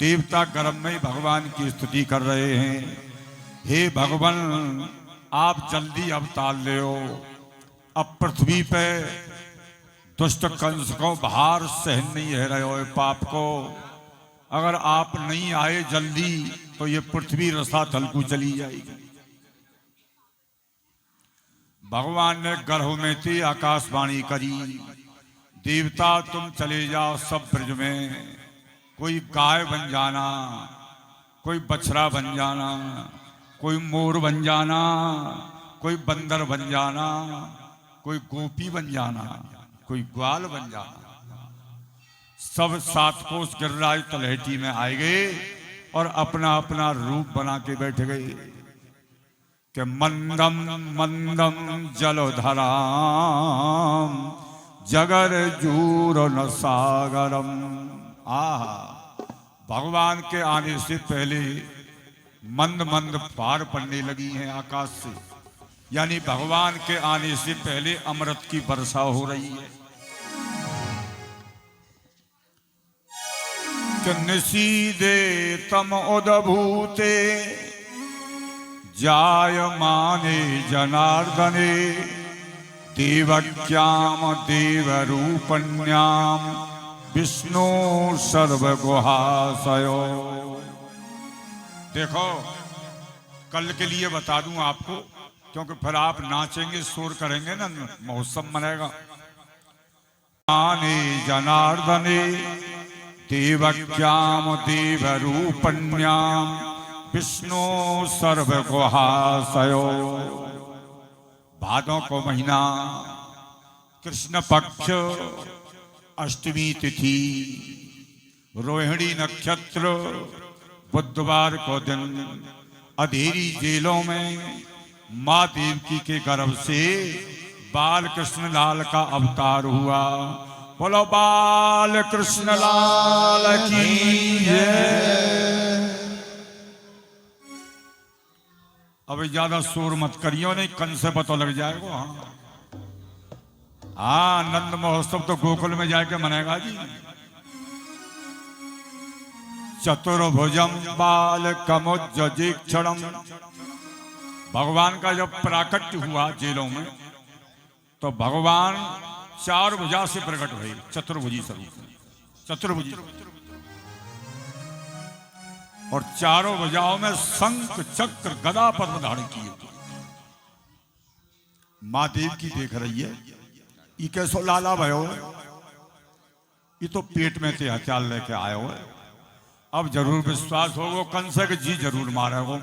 देवता गर्भ में ही भगवान की स्तुति कर रहे हैं। हे भगवान, आप जल्दी अवतार ले हो। अब पृथ्वी पे दुष्ट कंस को भार सहन नहीं है रहे हो पाप को। अगर आप नहीं आए जल्दी तो ये पृथ्वी रसातल को चली जाएगी। भगवान ने गर्भ में थी आकाशवाणी करी, देवता तुम चले जाओ सब ब्रज में। कोई गाय बन जाना, कोई बछड़ा बन जाना, कोई मोर बन जाना, कोई बंदर बन जाना, कोई गोपी बन जाना, कोई ग्वाल बन जाना। सब 7 कोस गिरिराज तलहटी में आए गए और अपना अपना रूप बना के बैठ गए कि मंदम मंदम जलोधराम जगर जूर न सागरम। भगवान के आने से पहले मंद मंद फार पड़ने लगी हैं आकाश से, यानी भगवान के आने से पहले अमृत की वर्षा हो रही है। निशीदे तम उदभूते जायमाने जनार्दने देवक्याम देवरूपण्याम विष्णु सर्वगुहाशयो। देखो, कल के लिए बता दूं आपको, क्योंकि फिर आप नाचेंगे शोर करेंगे ना, महोत्सव मनेगा। आने जनार्दने देवक्याम देवरूपण्याम विष्णु सर्वगुहाशयो। भादों को महीना, कृष्ण पक्ष, अष्टमी तिथि, रोहिणी नक्षत्र, बुधवार को दिन अधेरी जेलों में माँ देवकी के गर्भ से बाल कृष्ण लाल का अवतार हुआ। बोलो बाल कृष्ण लाल की जय। अब ज्यादा शोर मत करियो, नहीं कन से पता लग जाएगा। हाँ, नंद महोत्सव तो गोकुल में जाके मनेगा जी। चतुर्भुजम बाल कमुज्जीक्षणम। भगवान का जब प्राकट्य हुआ जेलों में, तो भगवान 4 भुजा से प्रकट हुए, चतुर्भुजी स्वरूप, चतुर्भुजी। और चारों भुजाओं में शंख चक्र गदा पद्म धारण किए। माँ देव की देख रही है, ये कैसो लाला भयो, ये तो पेट में थे हथियार लेके आए हो। अब जरूर विश्वास होगा कंस के जी जरूर मारे हो।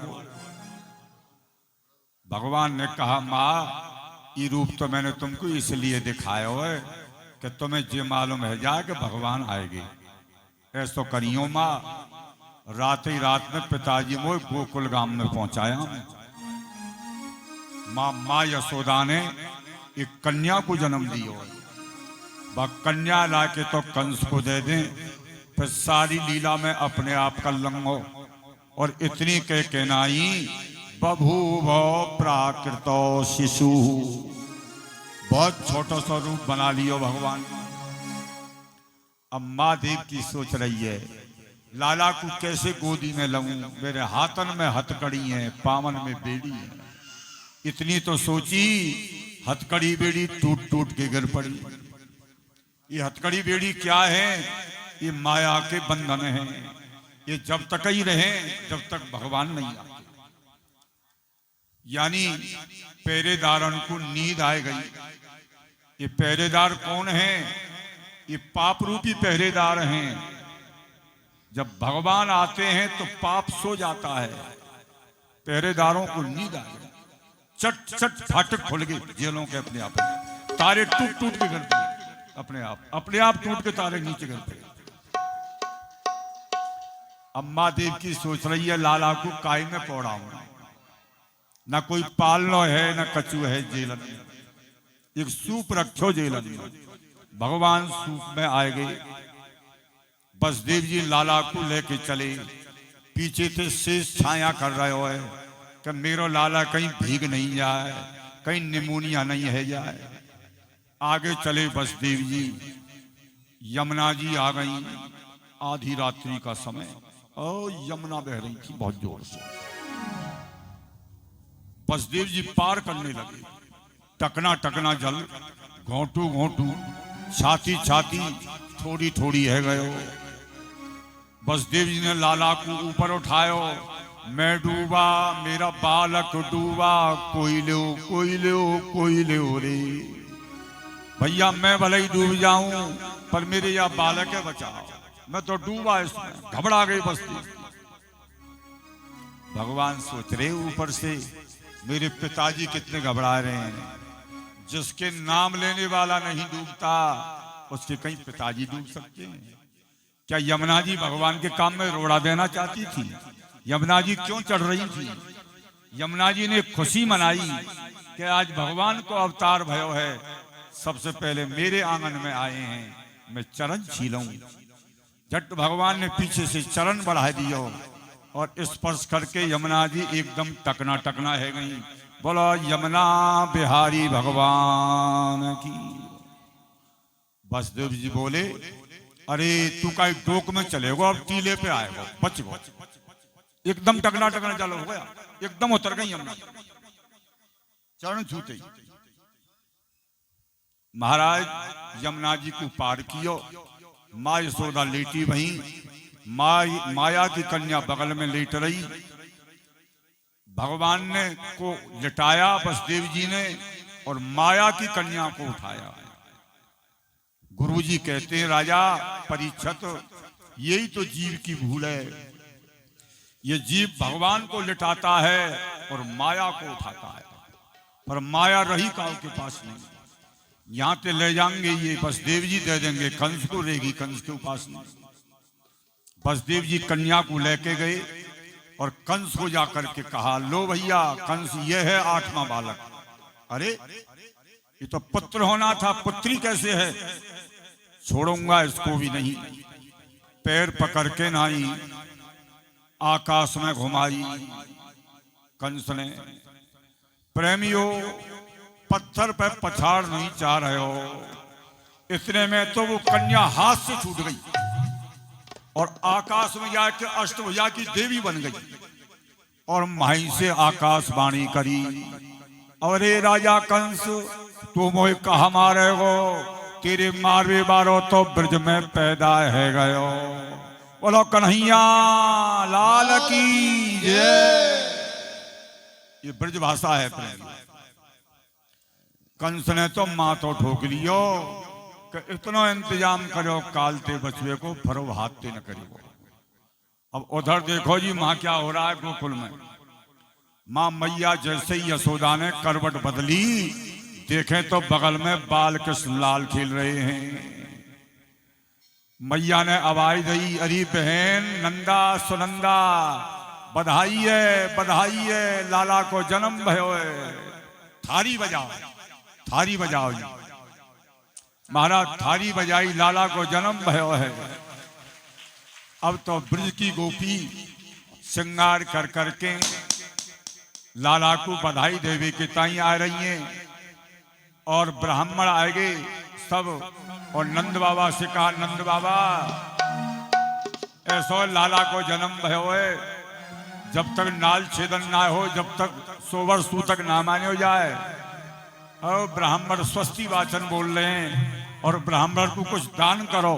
भगवान ने कहा, माँ ये रूप तो मैंने तुमको इसलिए दिखाया हो कि तुम्हें ये मालूम है जा कि भगवान आएंगे। ऐसो करियो माँ, रात ही रात में पिताजी मोह गोकुल गांव में पहुंचाया। माँ यशोदा ने एक कन्या को जन्म दियो। वह कन्या लाके तो कंस को दे दें, फिर सारी लीला में अपने आप का लंगो। और इतनी के कहनाई बभूव प्राकृतो शिशु। बहुत छोटा सा रूप बना लियो भगवान। अब माँ देव की सोच रही है, लाला को कैसे गोदी में लूं, मेरे हाथन में हथकड़ी है, पावन में बेड़ी है। इतनी तो सोची, हथकड़ी बेड़ी टूट टूट के गिर पड़ी। ये हथकड़ी बेड़ी क्या है? ये माया के बंधन हैं। ये जब तक ही रहे जब तक भगवान नहीं आते। यानी पहरेदारों को नींद आ गई। ये पहरेदार कौन है? ये पाप रूपी पहरेदार हैं। जब भगवान आते हैं तो पाप सो जाता है, पहरेदारों को नींद आ गई। चट चट फाटक खुल गए जेलों के अपने आप। तारे टूट टूट के गिर पड़े, अपने आप टूट के तारे नीचे गिर पड़े। अम्मा देव की सोच रही है, लाला को काय में पौड़ाऊं। ना कोई पालनो है ना कचू है जेलन में। एक सूप रखो जेलन में। भगवान सूप में आए गए। बसदेव जी लाला को लेके चले। पीछे से शेष छाया कर रहे हो कि मेरो लाला कहीं भीग नहीं जाए, कहीं निमोनिया नहीं है जाए। आगे चले बसदेव जी। यमुना जी आ गई, आधी रात्रि का समय, और यमुना बह रही थी बहुत जोर से। बसदेव जी पार करने लगे, टकना टकना जल, घोंटू घोंटू, छाती छाती, थोड़ी थोड़ी है गयो। बसदेव जी ने लाला को ऊपर उठायो, मैं डूबा मेरा बालक डूबा, कोई लो कोई लो कोई लो रे। भैया मैं भले ही डूब जाऊं पर मेरे या बालक है बचाओ, मैं तो डूबा इसमें। घबरा गई बसदेव। भगवान सोच रहे ऊपर से मेरे पिताजी कितने घबरा रहे हैं। जिसके नाम लेने वाला नहीं डूबता उसके कहीं पिताजी डूब सकते हैं। क्या यमुना जी भगवान के काम में रोड़ा देना चाहती थी? यमुना जी क्यों चढ़ रही थी? यमुना जी ने खुशी मनाई कि आज भगवान को अवतार भयो है, सबसे पहले मेरे आंगन में आए हैं, मैं चरण छीलूं। झट भगवान ने पीछे से चरण बढ़ा दियो और स्पर्श करके यमुना जी एकदम टकना टकना है गई। बोलो यमुना बिहारी भगवान की। बसदेव जी बोले, अरे तू का डोक में चलेगा, अब टीले पे आएगा, बच गो। एकदम टकना टकना चालू हो गया, एकदम उतर गई यमुना, चरण छूते। महाराज यमुना जी को पार कियो, माँ यशोदा लेटी वहीं, माया की कन्या बगल में लेट रही। भगवान ने को लिटाया बसदेव जी ने, और माया की कन्या को उठाया। गुरुजी कहते हैं, राजा परीक्षित, यही तो जीव की भूल है। ये जीव भगवान को लिटाता है और माया को उठाता है, पर माया रही काल के पास नहीं। यहां से ले जाएंगे ये बसदेव जी, दे देंगे कंस को, रहेगी कंस के उपासना। बसदेव जी कन्या को लेके गए और कंस को जाकर के कहा, लो भैया कंस ये है 8वां बालक। अरे ये तो पुत्र होना था, पुत्री कैसे है? छोड़ूंगा इसको भी नहीं। पैर पकड़ के नाई आकाश में घुमाई कंस ने। प्रेमियों, पत्थर पे पछाड़ नहीं चाह रहे हो, इतने में तो वो कन्या हाथ से छूट गई और आकाश में जाके अष्टभुजा की देवी बन गई और माही से आकाशवाणी करी, अरे राजा कंस तू मोहे कहा मारे हो, तेरे मारवे बारो तो ब्रज में पैदा है गयो। बोलो कन्हैया लाल की जय। ये ब्रज भाषा है प्रेम। कंस ने तो माथो ठोक लियो कि इतना इंतजाम करो कालते बचवे को, फरो हाथते न करियो। अब उधर देखो जी माँ क्या हो रहा है गोकुल में। माँ मैया जैसे ही यशोदा ने करवट बदली, देखें तो बगल में बाल कृष्ण लाल खेल रहे हैं। मैया ने आवाज दी, अरे बहन नंदा सुनंदा, बधाई है लाला को जन्म भयो है। थारी बजाओ, थारी बजाओ जी। महाराज थारी बजाई, लाला को जन्म भयो है। अब तो ब्रज की गोपी श्रृंगार कर करके लाला को बधाई देवे के ताई आ रही हैं और ब्राह्मण आएंगे सब। और नंद बाबा से कहा, नंद बाबा ऐसो लाला को जन्म भयो है, जब तक नाल छेदन ना हो, जब तक 100 वर्ष तक ना माने हो जाए। और ब्राह्मण स्वस्ति वाचन बोल रहे हैं और ब्राह्मण को कुछ दान करो।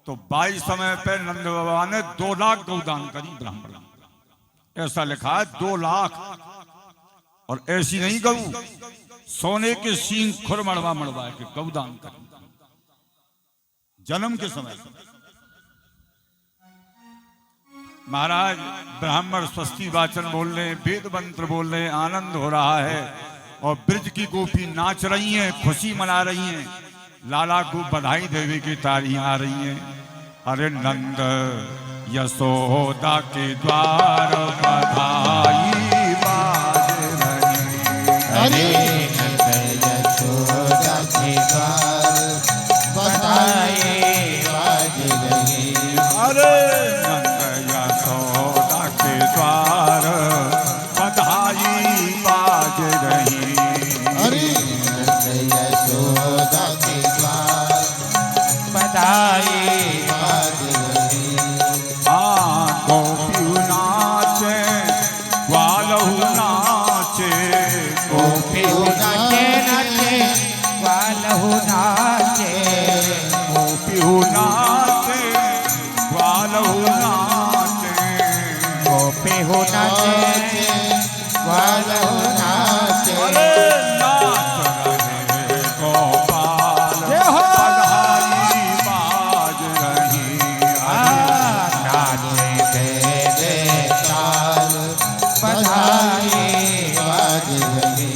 तो 22 समय पे नंद बाबा ने 2 लाख गौदान करी ब्राह्मण। ऐसा लिखा है 2 लाख। और ऐसी नहीं गऊ, सोने के सींग खुर मड़वा मड़वा के गौदान करी जन्म के समय। महाराज ब्राह्मण स्वस्ति वाचन बोल रहे हैं, वेद मंत्र बोल रहे हैं, आनंद हो रहा है और ब्रज की गोपी नाच रही हैं, खुशी मना रही हैं, लाला को बधाई देवी की तालियां आ रही हैं। अरे नंद यशोदा के द्वार बधाई बाज रही, अरे नंद यशोदा के द्वार बधाई बाज रही। अरे नंद यशोदा के द्वार बधाई बाज रही। अरे नंद यशोदा के द्वार हो नाचे ग्वाल हो नाचे अरे नाच रहे गोपाल बधाई बाज रही नाचे तेरे ताल बधाई बाज रही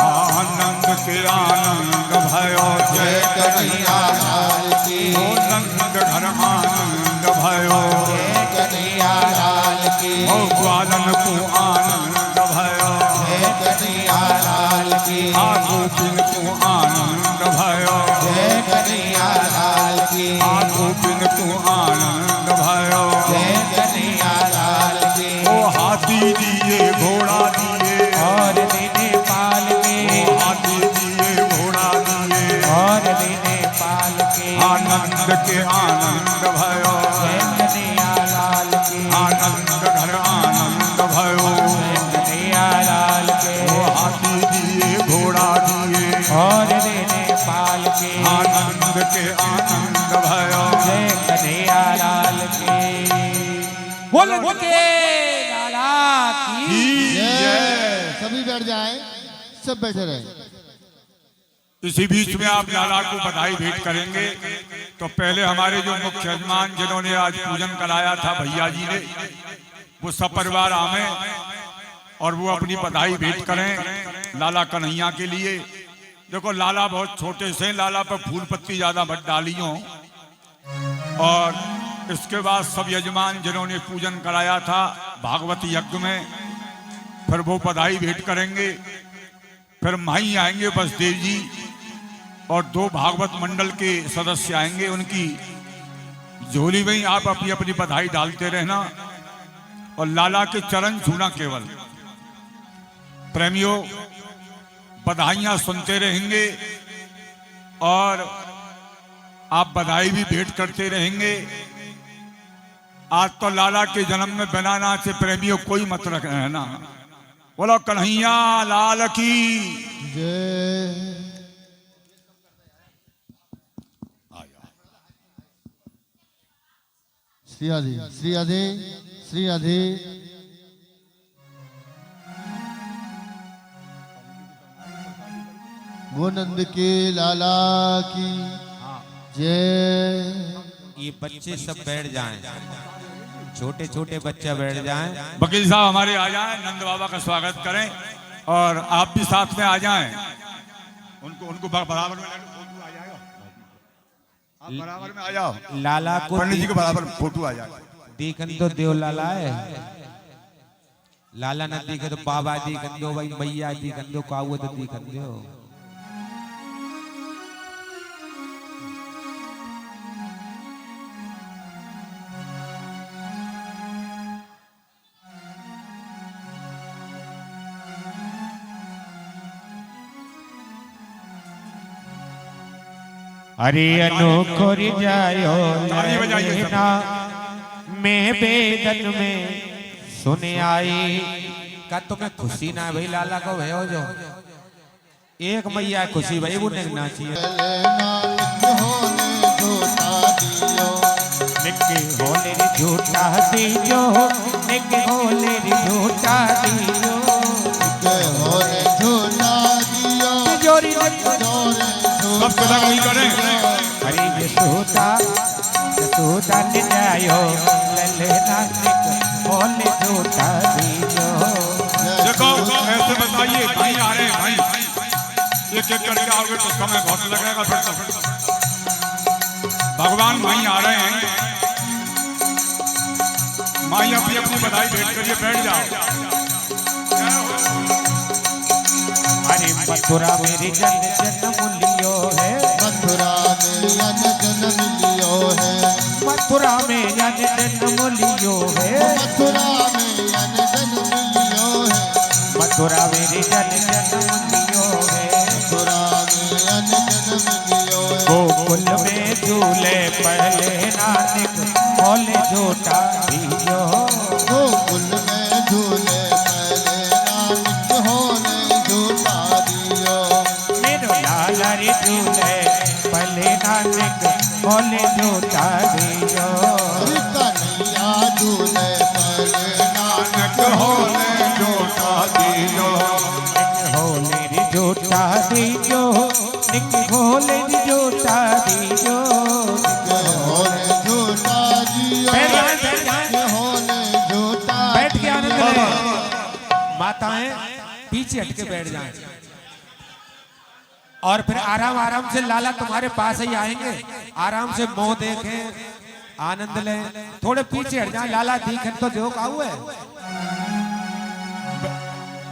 आनंद के आनंद भयो जय कन्हैया लाल की ओ नंद घर आनंद भयो जय कन्हैया लाल की ओ ग्वालन को आनंद भयो जय कन्हैया लाल की आ गोपिन को आनंद भयो जय कन्हैया लाल की आ गोपिन को आनंद भयो जय कन्हैया लाल की ओ हाथी दिए घोड़ा दिए और दीने पाल के ओ हाथी दिए घोड़ा दिए और दीने पाल के आनंद के आनंद भयो जय कन्हैया लाल की आनंद घर आनंद भयो जय कन्हैया लाल के ओ हाथी दिए घोड़ा दिए और दीने पाल के आनंद के आनंद भयो जय कन्हैया लाल की बोल के लाला की जय। सभी बैठ जाएं, सब बैठे रहे। इसी बीच में आप लाला को बधाई भेंट करेंगे तो पहले हमारे जो मुख्य यजमान जिन्होंने आज पूजन कराया था भैया जी ने वो सब परिवार आवे और वो अपनी बधाई भेंट करें लाला कन्हैया के लिए। देखो लाला बहुत छोटे से, लाला पर फूल पत्ती ज्यादा मत डालियो। और इसके बाद सब यजमान जिन्होंने पूजन कराया था भागवत यज्ञ में, फिर वो बधाई भेंट करेंगे। फिर माई आएंगे बसदेव जी और दो भागवत मंडल के सदस्य आएंगे, उनकी झोली में ही आप अपनी अपनी बधाई डालते रहना और लाला के चरण छूना केवल। प्रेमियों बधाइयां सुनते रहेंगे और आप बधाई भी भेंट करते रहेंगे। आज तो लाला के जन्म में बिना नाचे प्रेमियों कोई मत रखना, बोलो कन्हैया लाल की जय। श्री राधे श्री राधे श्री राधे। वो नंद के लाला की जय। ये बच्चे सब बैठ जाएं, छोटे छोटे बच्चे बैठ जाएं। वकील साहब हमारे आ जाएं, नंद बाबा का स्वागत करें और आप भी साथ में आ जाएं। उनको उनको बराबर में फोटो आ जाएगा, आप बराबर में आ जाओ। लाला को पंडित जी के बराबर फोटो आ जाएगा। देखन तो देव लाला है, लाला न दिखे तो बाबा दिखन दो, भाई मैया दिखन दो, काऊ तो दिखन दो। अरे अनोखो जायो ताली बजाइए सब। लेना मैं बेदन में सुने आई का तुम्हें खुशी ना भाई लाला को भयो जो एक मैया खुशी भाई वो नहीं चाहिए। निके होले रे झूठा दियो, निके होले रे झूठा दियो, जोरी सब सदा नहीं करें। हरी यशोदा यशोदा ने जायो ललना निक होले झूठा दियो। देखो ऐसे बताइए भाई आ रहे हैं, भाई एक एक करके आओगे तो समय बहुत लगेगा। फिर तो भगवान भाई आ रहे हैं, माई अपनी अपनी बधाई भेंट करिए, बैठ जाओ। अरे मथुरा मेरी जन जन्म लियो है, मथुरा में जन्म लियो है, मथुरा में जन्म लियो है, मथुरा में जन्म लियो है, मथुरा मेरी जन्म लियो है, मथुरा में जन्म लियो है। गोकुल में झूले पहले नानक होले झूठा दियो, गोकुल में झूले पहले नानक होले झूठा दियो। मेरो लाला रे झूले पहले नानक होले झूठा दियो। कन्हैया झूले पहले नानक दीजो निक होले झूठा दीजो होले झूठा दियो बैठ जाएं। होले झूठा बैठ के आनंद लें। माताएं पीछे हटके बैठ जाएं और फिर आराम आराम से लाला तुम्हारे पास ही आएंगे। आराम से मुंह देखें, आनंद लें। थोड़े पीछे हट जाएं, लाला दिखे तो जो काऊ है।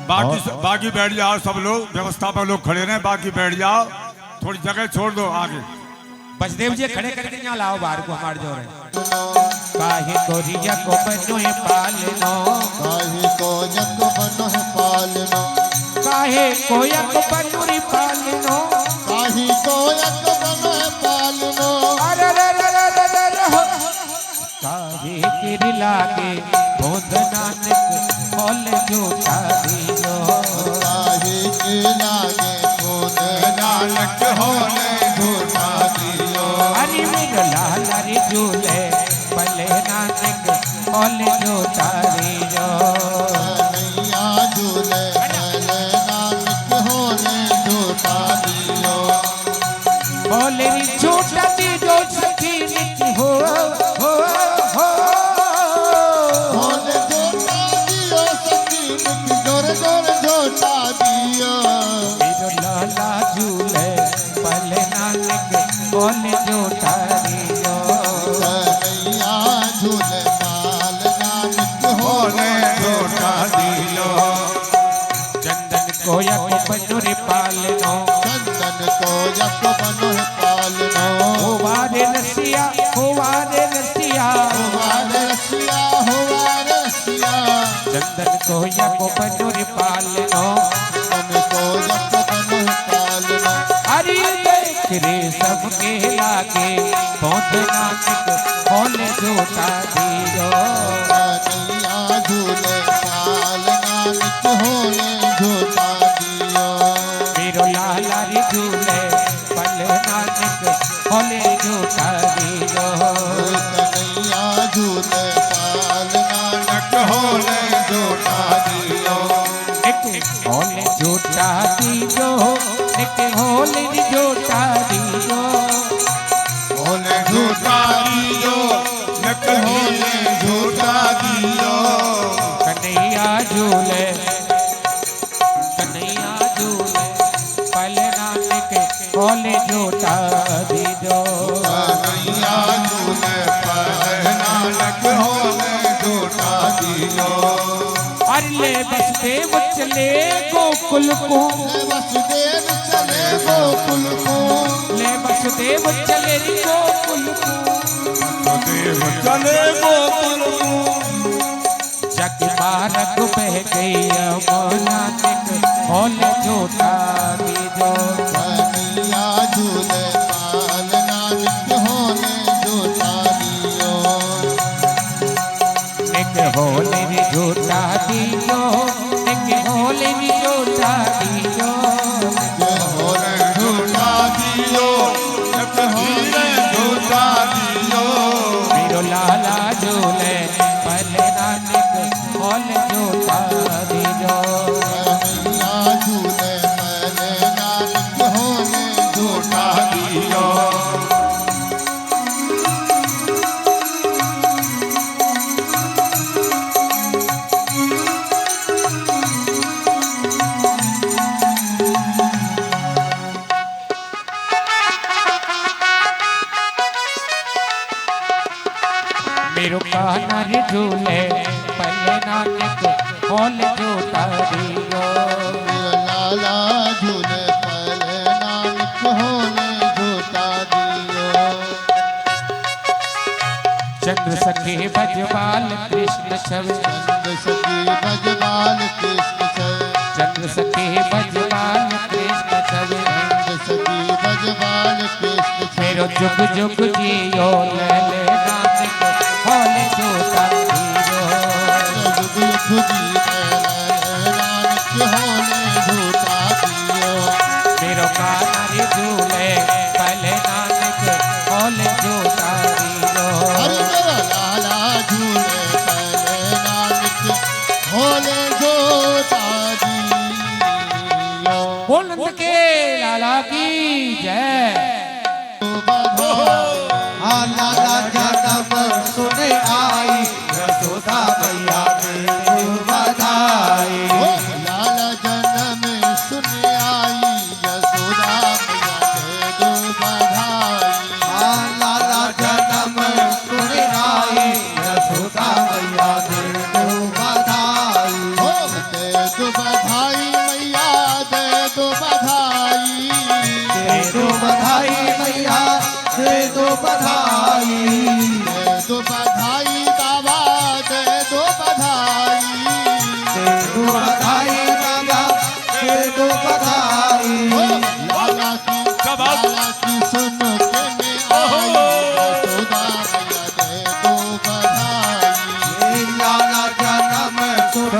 बाकी बैठ जाओ सब लोग, व्यवस्था पर लोग खड़े रहे, बाकी बैठ जाओ, थोड़ी जगह छोड़ दो आगे। बचदेव जी खड़े करके यहाँ लाओ बाहर को, हमारे जो रहे। काहे कोरिया को बनो पालनो, काहे को यक बनो है पालनो, काहे कोयक बनुरी पालनो, काहे को यक बनो है पालनो, अरे रे रे रे रे रे रे हो। काहे किर लागे बोध नानक बोल झूठा दियो, काहे के लागे खुद नानक होले झूठा दियो, अरे मेरा लाला रे झूले भले नानक बोल झूठा दियो। नैया झूले पहले नानक होले झूठा दियो, बोले री झूठा दियो सखी निक हो हो हो। होले झूठा दियो सखी निक जोर जोर झूठा दियो, मेरो लाला झूले भले नानक बोल झूठा दियो। नैया झूले पाल नानक होले झूठा दियो, चंदन को यक बनुरी पालनो, चंदन को यक बनो है पालनो, होवारे रसिया होवारे रसिया। हमारे रसिया हमारे रसिया, चंदन को यक बनुरी पालनो, चंदन को यक बनो है पालनो, अरे देख रे सबके लागे बोध नानक बोले झूठा दियो। नैया झूले पाल नानक होले झूठा दियो, मेरो लाला रे झूले भले नानक बोले झूठा दियो। नैया झूले पाल नानक होले झूठा दियो, एक होले झूठा दियो, एक होले झूठा दियो। होले झूठा दियो, नक होले झूठा दियो, कन्हैया झूले कन्हैया झूले भले नानक बोले झूठा दियो। नैया झूले पाल नानक होले झूठा दियो, अरे बसदेव चले गोकुल को, ले वसुदेव चले गोकुल को, ले बसदेव चले गोकुल को। देव चले गोकुल को, जग मारग बह गई नानक बोले झूठा दियो। नैया झूले पाल नानक होले झूठा दियो, एक होले भी झूठा दियो, एक होले भी झूठा दियो। होले झूठा दियो, नक होले झूठा दियो, मेरो लाला झूले भले नानक बोले झूठा दियो। नैया झूले पहले नानक होले झूठा दियो, मेरो कान्हा रे झूले भले नानक बोले झूठा दियो। मेरा लाला झूले पहले नानक होले झूठा दियो, चंद्र सखे भजवाल कृष्ण छवि, चंद सखी भजवाल कृष्ण छय, चंद्र सखे भजवाल कृष्ण छवि। चंद सखी भजवाल कृष्ण छय, मेरो जुग जुग जियो लले नानक बोले झूठा दियो। जुग जुग जी नानक होले झूठा दियो, मेरो कान्हा रे झूले भले नानक बोले झूठा दियो। अरे मेरा लाला झूले पहले नानक होले झूठा दियो। बोल नंद के जन्म सुन आई यशोदा मैया दे दो बधाई। ओ लाला जन्म सुन आई यशोदा मैया दे दो बधाई। लाला जन्म सुन आई यशोदा मैया दे दो बधाई। ओ दे दो बधाई मैया दे दो बधाई। दे दो बधाई मैया दे दो बधाई। दे दो बधाई बाबा दे दो बधाई। दे दो बधाई बाबा दे दो बधाई। ओ लाला की सुन के मैं आई यशोदा मैया दे दो बधाई। लाला जन्म सुन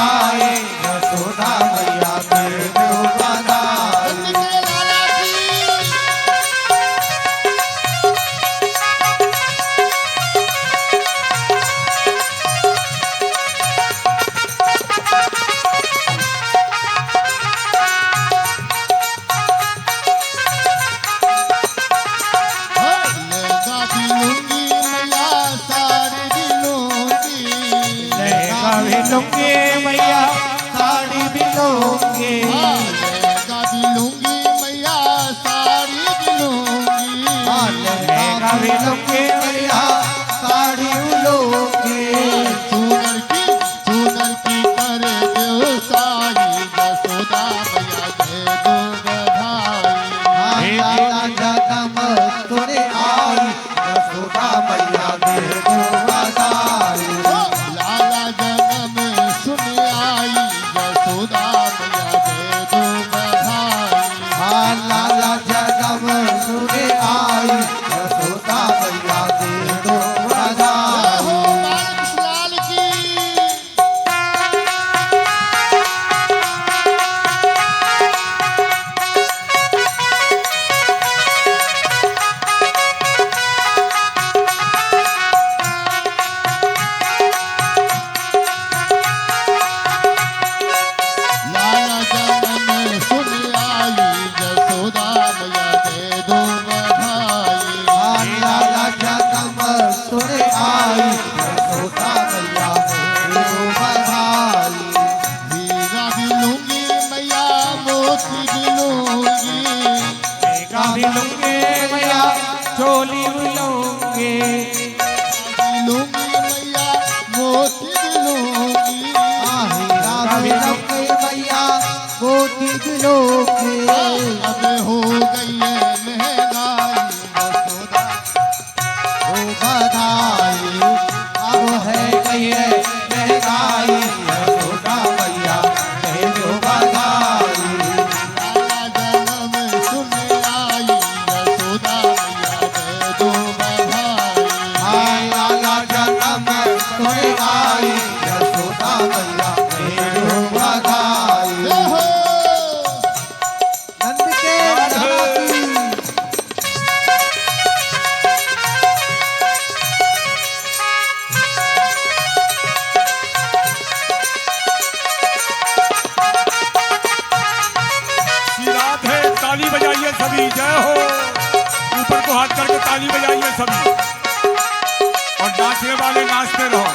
आई यशोदा मैया दे दो बधाई। के लाला की लेगा भी लूंगी मैया साड़ी भी लूंगी। लेगा भी लूंगी मैया साड़ी भी लूंगी। लेगा भी लूंगी मैया साड़ी भी लूंगी। लेगा भी लूंगी मैया साड़ी भी लूंगी। सुनर की करे दो सारी यशोदा मैया दे दो बधाई। लाला जन्म सुन आई यशोदा मैया दे दो बधाई। ओ लाला जन्म सुन आई यशोदा मैया दे दो बधाई। लाला जन्म सुन आई यशोदा मैया दे दो बधाई। हो बालकृष्ण लाल की लाला जन्म सुन आई यशोदा मैया दे दो बधाई। लाला जन्म सुन आई यशोदा मैया दे दो बधाई। हीरा भी लूंगी मैया मोती भी लूंगी। लेगा भी लूंगी मैया चोली भी लूंगी। लूंगी मैया मोती भी लूंगी। हीरा भी लूंगी मैया मोती भी लूंगी। अब हो गई है महंगाई यशोदा। ओ बधाई अब है गई है महंगाई यशोदा मैया दे दो बधाई। लाला जन्म सुन आई यशोदा मैया दे दो बधाई। लाला जन्म सुन आई यशोदा मैया दे दो बधाई। जय हो नंद के लाला की श्री राधे ताली बजाइए सभी, जय हो। ऊपर को हाथ करके ताली बजाइए सभी, और नाचने वाले नाचते रहो।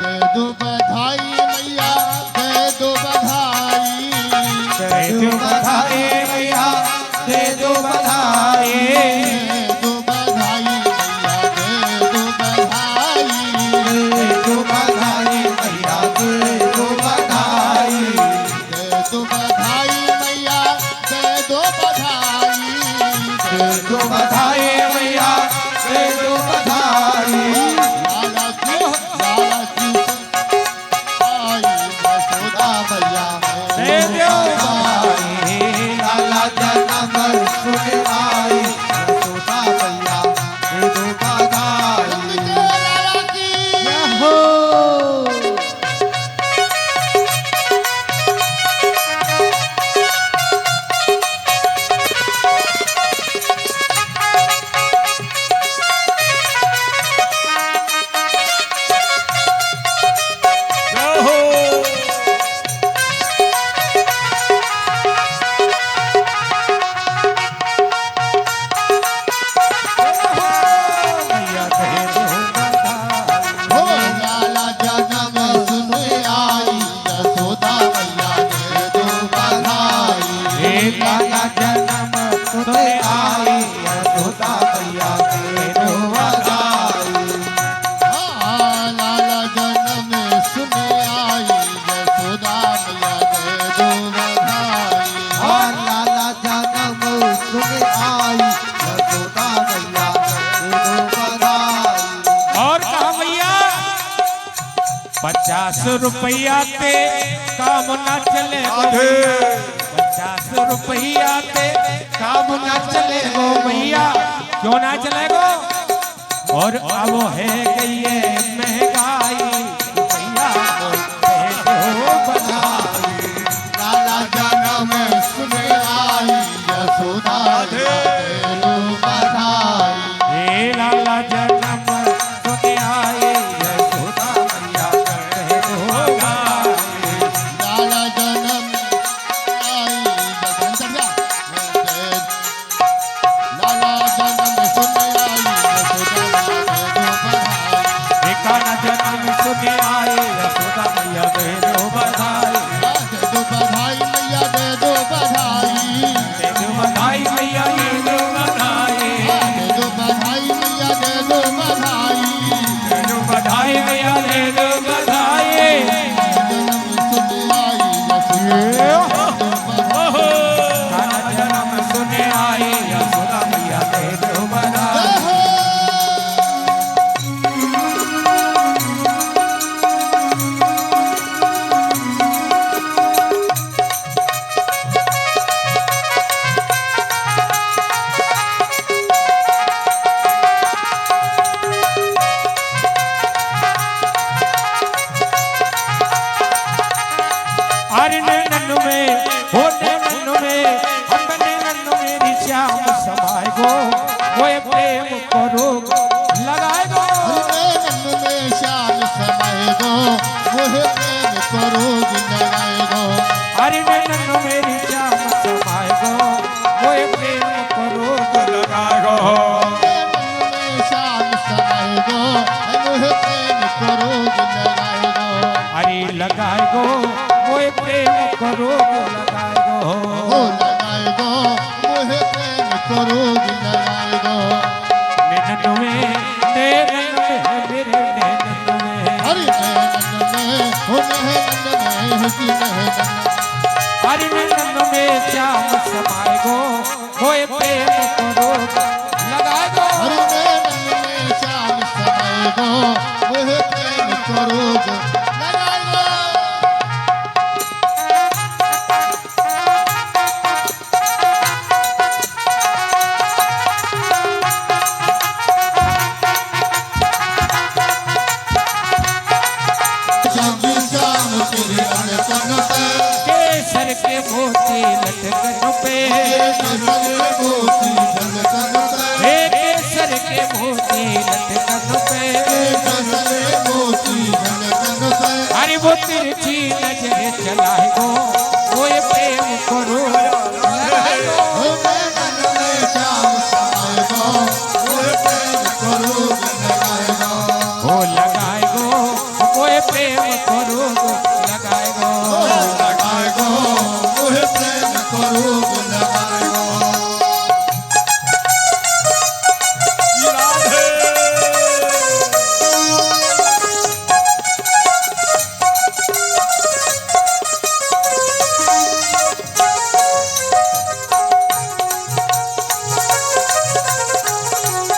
दे दो बधाई मैया दे दो बधाई। दे दो बधाई मैया दे दो बधाई। दे दो बधाई मैया दे दो बधाई। दे दो बधाई मैया दे दो बधाई। दे दो बधाई मैया दे दो बधाई। दे दो बधाई मैया दे दो मैया तेरो बधाई। लाला जन्म सुन आई यशोदा मैया दे दो बधाई। लाला जन्म सुन आई यशोदा मैया तेरो बधाई। और कहा मैया 50 रुपया ते काम ना चले, 50 रुपया ते काम ना चले गो मैया, क्यों ना चले गो? और अब है गई है महंगाई, मैया को दे दो बधाई। लाला जन्म सुन आई यशोदा मैया दे दो बधाई। हे लाला जन्म सुन आई यशोदा मैया दे दो बधाई। लाला जन्म आई लाला जन्म सुन आई यशोदा मैया दे दो बधाई। काना जन्म सुन आए यशोदा मैया दे दो बधाई। दे दो बधाई मैया दे दो बधाई। दे दो बधाई मैया दे दो बधाई। दे दो बधाई मैया दे दो बधाई। दे दो बधाई मैया दे दो बधाई। काना जन्म सुन आए यशोदा मैया दे दो बधाई। अरे नैनन में हो नैनन में अपने नैनन मेरी श्याम समाए गो, वो प्रेम करो लगाए गो। में श्याम समय गो मोह प्रेम करो लगाए गो। अरे नैनन मेरी श्याम समाए गो, वो प्रेम करो लगाए गो। में श्याम समय गो मोह प्रेम करो लगाए गो। अरे लगाए गो वो प्रेम करो लगाए गो। हो लगाए गो मोह प्रेम करो लगाए गो। नैनन में मेरे नैनन में हरि नैनन में हो नैनन में हसी नैनन। हरि नैनन में श्याम समाए गो, वो प्रेम करो लगाए गो। हरि नैनन में श्याम समय गो मोह प्रेम करो लगाए गो। केसर के मोती लटकन पे, हे केसर के मोती लटकन पे। अरे वो तिरछी नजर चलाए गो, वो प्रेम करो लगाए गो। वो लगाए गो वो प्रेम करो लगाए गो।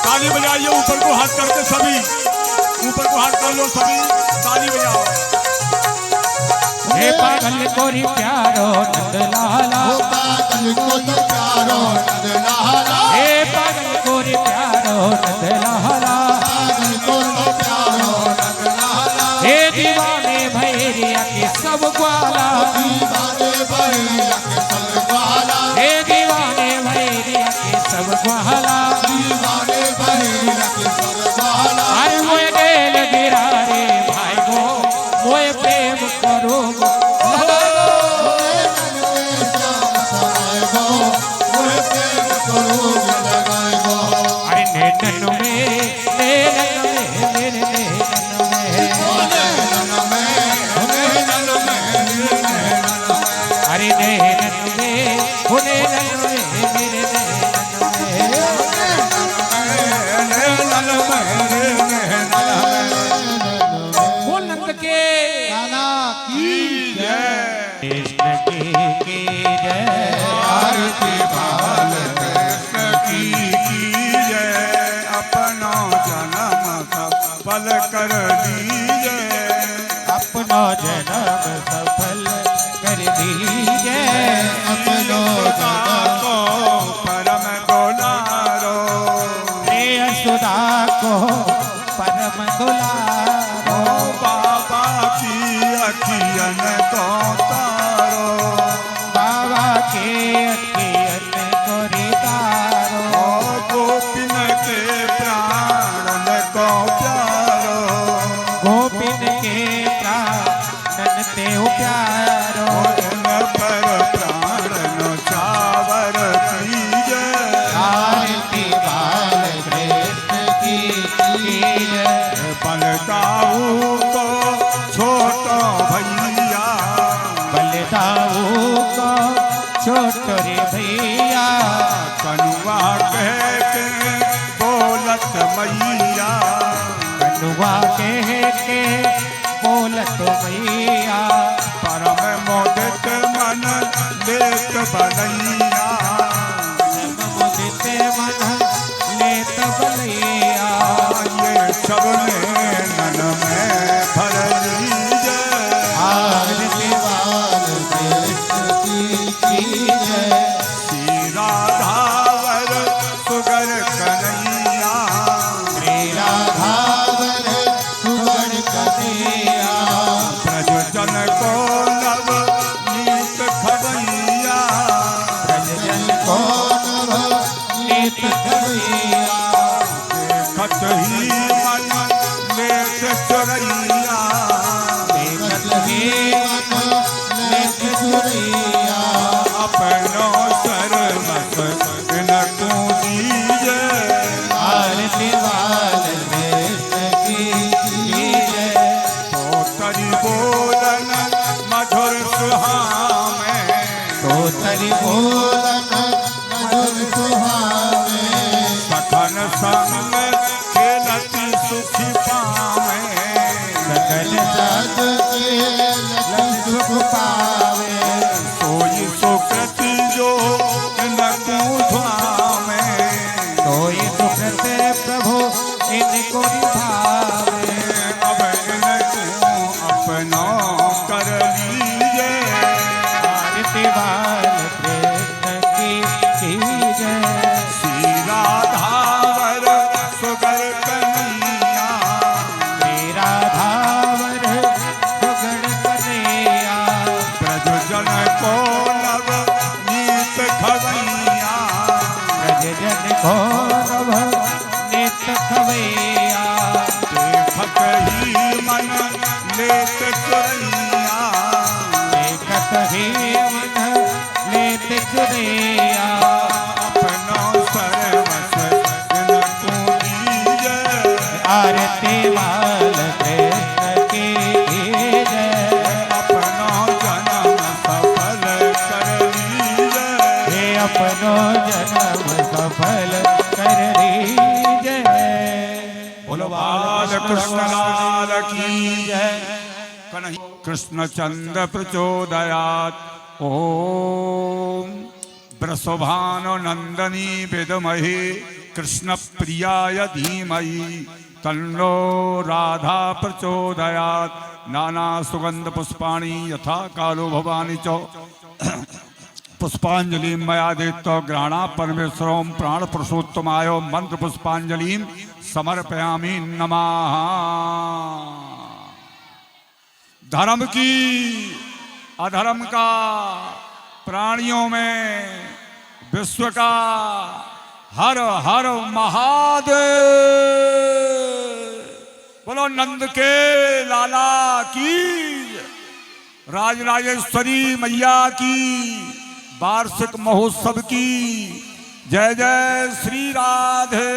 ताली बजाइए ऊपर को हाथ करके सभी, ऊपर को हाथ कर लो सभी, ताली बजाओ। हे पागल गोरी प्यारो नंदलाला, हे पागल गोरी प्यारो नंदलाला। हे दीवाने भैरिया के सब ग्वाला, हे दीवाने भैरिया के सब ग्वाला। अरे वो गेल गिरा रे भाई गो, वो प्रेम करो अरे नैनन में मेरे नैनन में अरे नैनन में मेरे नैनन में मेरे नैनन में। बोल नंद के लाला की जय कृष्ण की जय। आरती बाल कृष्ण की जय। अपना जन्म सफल कर दीजिए। अपना जन्म सफल कर दीजिए। अपनो सदा को परम दुलारो। प्रिय सुधा को परम दुलारो। ओ बाबा की अखियन को तारो। बाबा के अखियन को रितारो। ओ गोपिन के प्राणन को प्यारो। गोपिन के प्राणन ते प्यारो। इन पर प्राण चावर कीजे। आरती बाल कृष्ण की जय। बलदाऊ को छोटो भैया। बलदाऊ को छोटो रे भैया। कनुआ कह के बोलत मैया। कनुआ कह के बोलत मैया। परम मोदित मन लेत बनैया। मुदित मन लेत बलैया। ये सब नैनन में भर लीजे। आरती बाल कृष्ण की जय। श्री राधावर सुगर कन्हैया। श्री राधावर सुगण कन्हैया। ब्रज जन को नव नीत खवैया। ब्रज जन को नभ नीत कवैया। देखत ही मन लेत चोरैया। देखत ही मन लेत चुरैया। अपनो सर्वस्व इनको दीजे। आरती बाल कृष्ण की जय। तो तरी बोलन मधुर सुहावे। तो तरी बोलन मधुर सुहावे। सखन संग खेलती सुखी पावे। सकल जग के लख सुख पावे। सोई सुकृति जो इनको ध्वावे। सोई सुकृत प्रभु इनको निभावे। अब इनको अपना कर लीजे। आरती बाल कृष्ण की जय। श्री राधावर सुगर कन्हैया। श्री राधावर सुगण कन्हैया। ब्रज जन को नव नीत खवैया। ब्रज जन को नभ नित खवैया। देखत ही मन लेत चोरैया। देखत ही मन लेत चुरैया। अपनो सर्वस्व इनको दीजे। आरती बाल कृष्ण की जय। अपनो जन्म सफल कर लीजे। हे अपनो जन्म सफल कर दीजिए। बोलो बाल कृष्ण लाल की जय। कन्हैया कृष्ण चंद्र प्रचोदयात्। ओम वृषभानु नंदनी विद्महे कृष्ण प्रियाय धीमहि तन्नो राधा प्रचोदयात्। नाना सुगंध पुष्पाणि यथा कालो भवानी च। पुष्पांजलि मया देतो ग्रहणा परमेश्वरों प्राण पुरुषोत्तमाय मंत्र पुष्पांजलि समर्पयामि नमः। धर्म की अधर्म का प्राणियों में विश्व का हर हर महादेव। बोलो नंद के लाला की। राजराजेश्वरी मैया की वार्षिक महोत्सव की जय जय श्री राधे।